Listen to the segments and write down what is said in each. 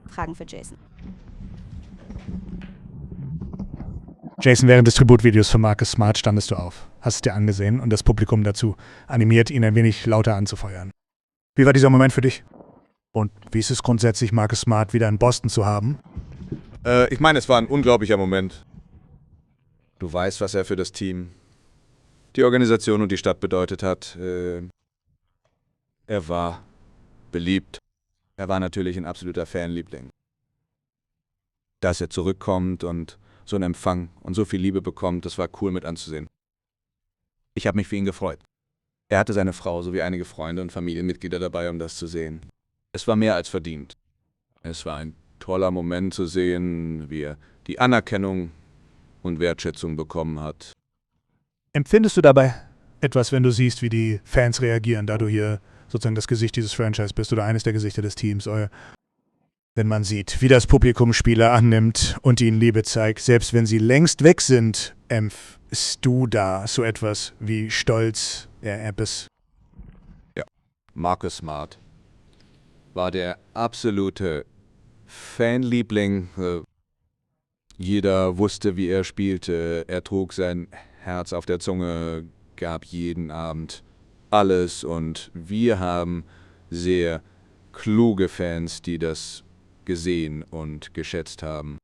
Fragen für Jason. Jason, während des Tributvideos von Marcus Smart standest du auf, hast es dir angesehen und das Publikum dazu animiert, ihn ein wenig lauter anzufeuern. Wie war dieser Moment für dich? Und wie ist es grundsätzlich, Marcus Smart wieder in Boston zu haben? Ich meine, es war ein unglaublicher Moment. Du weißt, was er für das Team, die Organisation und die Stadt bedeutet hat. Er war beliebt. Er war natürlich ein absoluter Fanliebling. Dass er zurückkommt und so einen Empfang und so viel Liebe bekommt, das war cool mit anzusehen. Ich habe mich für ihn gefreut. Er hatte seine Frau sowie einige Freunde und Familienmitglieder dabei, um das zu sehen. Es war mehr als verdient. Es war ein toller Moment zu sehen, wie er die Anerkennung und Wertschätzung bekommen hat. Empfindest du dabei etwas, wenn du siehst, wie die Fans reagieren, da du hier sozusagen das Gesicht dieses Franchise bist oder eines der Gesichter des Teams? Wenn man sieht, wie das Publikum Spieler annimmt und ihnen Liebe zeigt, selbst wenn sie längst weg sind, empfindest du da so etwas wie Stolz, etwas? Ja, Marcus Smart war der absolute Fanliebling. Jeder wusste, wie er spielte. Er trug sein Herz auf der Zunge, gab jeden Abend alles. Und wir haben sehr kluge Fans, die das gesehen und geschätzt haben.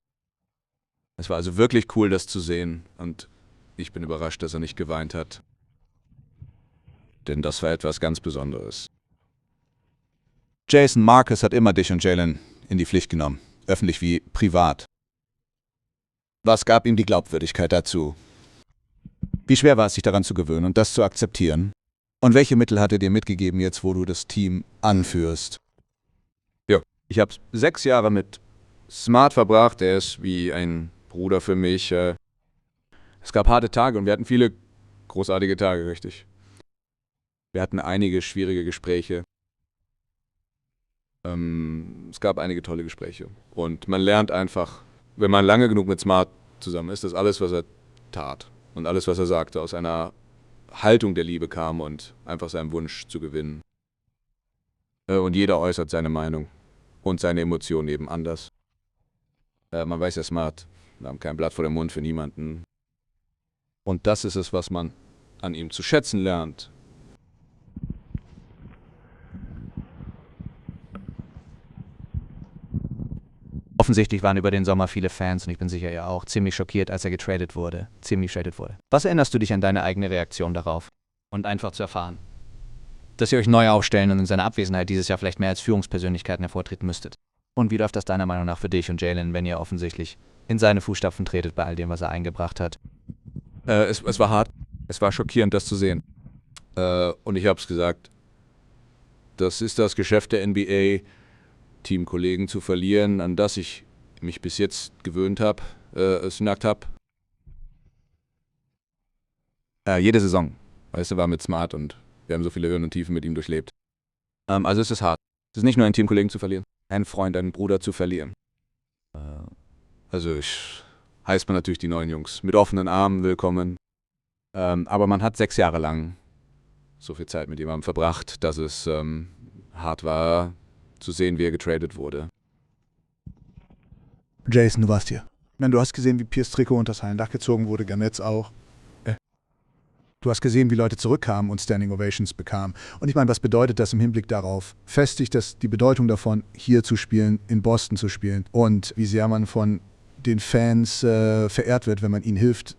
Es war also wirklich cool, das zu sehen. Und ich bin überrascht, dass er nicht geweint hat. Denn das war etwas ganz Besonderes. Jason, Marcus hat immer dich und Jalen in die Pflicht genommen, öffentlich wie privat. Was gab ihm die Glaubwürdigkeit dazu? Wie schwer war es, sich daran zu gewöhnen und das zu akzeptieren? Und welche Mittel hat er dir mitgegeben, jetzt wo du das Team anführst? Ja, ich habe 6 Jahre mit Smart verbracht. Er ist wie ein Bruder für mich. Es gab harte Tage und wir hatten viele großartige Tage, richtig. Wir hatten einige schwierige Gespräche. Es gab einige tolle Gespräche. Und man lernt einfach, wenn man lange genug mit Smart zusammen ist, dass alles, was er tat und alles, was er sagte, aus einer Haltung der Liebe kam und einfach seinem Wunsch zu gewinnen. Und jeder äußert seine Meinung und seine Emotionen eben anders. Man weiß ja, Smart, wir haben kein Blatt vor dem Mund für niemanden. Und das ist es, was man an ihm zu schätzen lernt. Offensichtlich waren über den Sommer viele Fans, und ich bin sicher ja auch, ziemlich schockiert, als er getradet wurde. Was erinnerst du dich an deine eigene Reaktion darauf? Und einfach zu erfahren, dass ihr euch neu aufstellen und in seiner Abwesenheit dieses Jahr vielleicht mehr als Führungspersönlichkeiten hervortreten müsstet. Und wie läuft das deiner Meinung nach für dich und Jalen, wenn ihr offensichtlich in seine Fußstapfen tretet bei all dem, was er eingebracht hat? Es war hart, es war schockierend, das zu sehen. Und ich habe es gesagt, das ist das Geschäft der NBA, Teamkollegen zu verlieren, an das ich mich bis jetzt gewöhnt habe, es nackt habe. Jede Saison, weißt du, war mit Smart und wir haben so viele Höhen und Tiefen mit ihm durchlebt. Also es ist hart. Es ist nicht nur einen Teamkollegen zu verlieren, einen Freund, einen Bruder zu verlieren. Also ich heißt man natürlich die neuen Jungs mit offenen Armen willkommen. Aber man hat 6 Jahre lang so viel Zeit mit jemandem verbracht, dass es hart war, zu sehen, wie er getradet wurde. Jason, du warst hier. Ich meine, du hast gesehen, wie Piers Trikot unter das Hallendach gezogen wurde, Garnetts auch. Du hast gesehen, wie Leute zurückkamen und Standing Ovations bekamen. Und ich meine, was bedeutet das im Hinblick darauf? Festigt das die Bedeutung davon, hier zu spielen, in Boston zu spielen und wie sehr man von den Fans verehrt wird, wenn man ihnen hilft,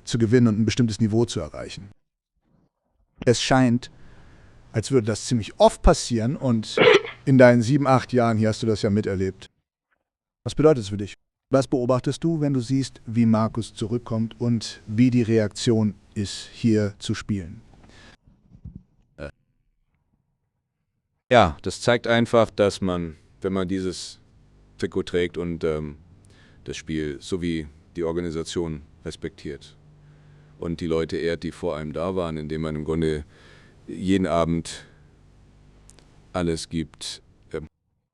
zu gewinnen und ein bestimmtes Niveau zu erreichen. Es scheint, als würde das ziemlich oft passieren und in deinen 7, 8 Jahren hier hast du das ja miterlebt. Was bedeutet es für dich? Was beobachtest du, wenn du siehst, wie Marcus zurückkommt und wie die Reaktion ist, hier zu spielen? Ja, das zeigt einfach, dass man, wenn man dieses Trikot trägt und das Spiel sowie die Organisation respektiert und die Leute ehrt, die vor einem da waren, indem man im Grunde jeden Abend alles gibt.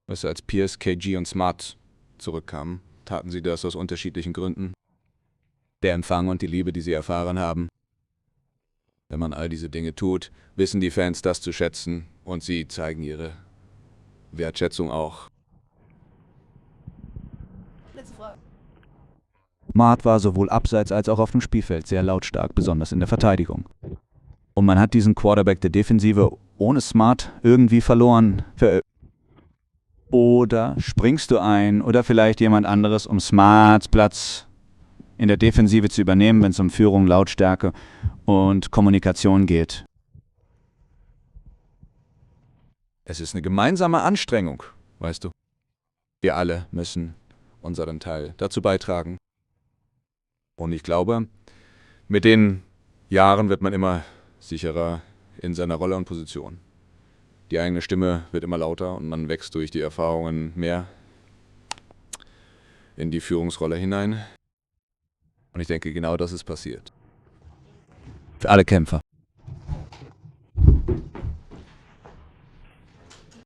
Weißt du, als Piers, KG und Smart zurückkamen, taten sie das aus unterschiedlichen Gründen. Der Empfang und die Liebe, die sie erfahren haben. Wenn man all diese Dinge tut, wissen die Fans das zu schätzen und sie zeigen ihre Wertschätzung auch. Letzte Frage. Smart war sowohl abseits als auch auf dem Spielfeld sehr lautstark, besonders in der Verteidigung. Und man hat diesen Quarterback der Defensive ohne Smart irgendwie verloren. Oder springst du ein oder vielleicht jemand anderes, um Smarts Platz in der Defensive zu übernehmen, wenn es um Führung, Lautstärke und Kommunikation geht. Es ist eine gemeinsame Anstrengung, weißt du. Wir alle müssen unseren Teil dazu beitragen. Und ich glaube, mit den Jahren wird man immer sicherer in seiner Rolle und Position. Die eigene Stimme wird immer lauter und man wächst durch die Erfahrungen mehr in die Führungsrolle hinein. Und ich denke, genau das ist passiert. Für alle Kämpfer.